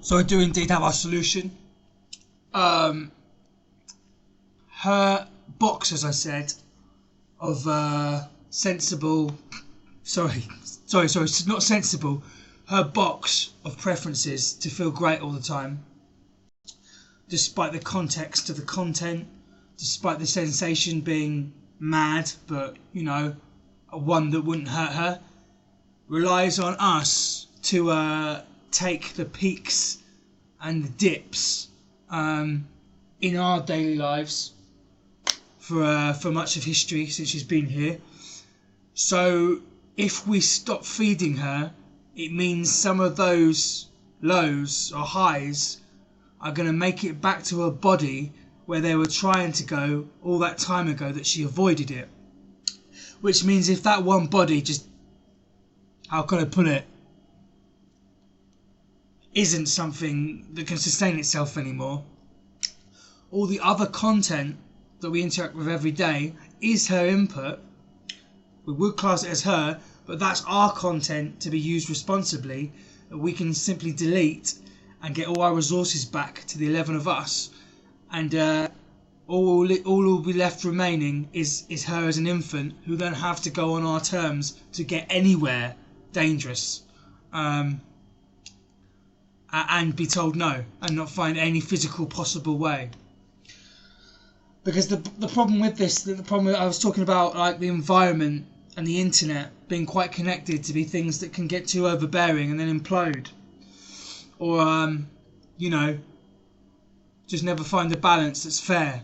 So I do indeed have our solution. Her box, as I said, of sensible... Sorry, not sensible. Her box of preferences to feel great all the time, despite the context of the content, despite the sensation being mad, but, you know, one that wouldn't hurt her, relies on us to take the peaks and the dips in our daily lives for much of history since she's been here. So if we stop feeding her, it means some of those lows or highs are going to make it back to her body where they were trying to go all that time ago that she avoided it. Which means if that one body just, how can I put it, isn't something that can sustain itself anymore, all the other content that we interact with every day is her input. We would class it as her, but that's our content to be used responsibly, that we can simply delete and get all our resources back to the 11 of us, and all will be left remaining is her as an infant, who then have to go on our terms to get anywhere dangerous, and be told no and not find any physical possible way. Because the problem with this, the problem I was talking about, like the environment and the internet being quite connected to be things that can get too overbearing and then implode, or you know, just never find a balance that's fair.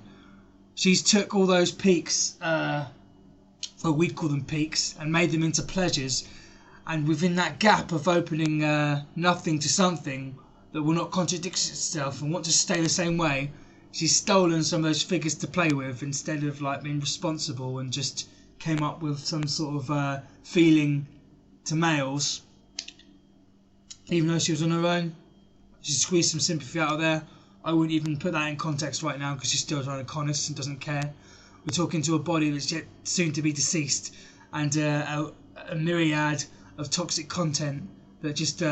She's took all those peaks, well, we'd call them peaks, and made them into pleasures, and within that gap of opening nothing to something that will not contradict itself and want to stay the same way, she's stolen some of those figures to play with instead of like being responsible, and just came up with some sort of feeling to males. Even though she was on her own, she squeezed some sympathy out of there. I wouldn't even put that in context right now because she's still trying to con us and doesn't care. We're talking to a body that's yet soon to be deceased, and a myriad of toxic content that just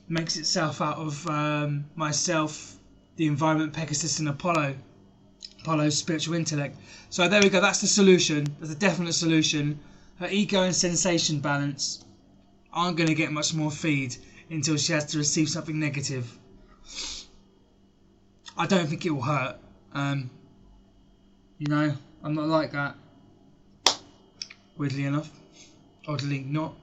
makes itself out of myself, the environment, Pegasus and Apollo's spiritual intellect. So there we go, that's the solution. There's a definite solution. Her ego and sensation balance aren't going to get much more feed until she has to receive something negative. I don't think it will hurt. You know, I'm not like that. Weirdly enough. Oddly not.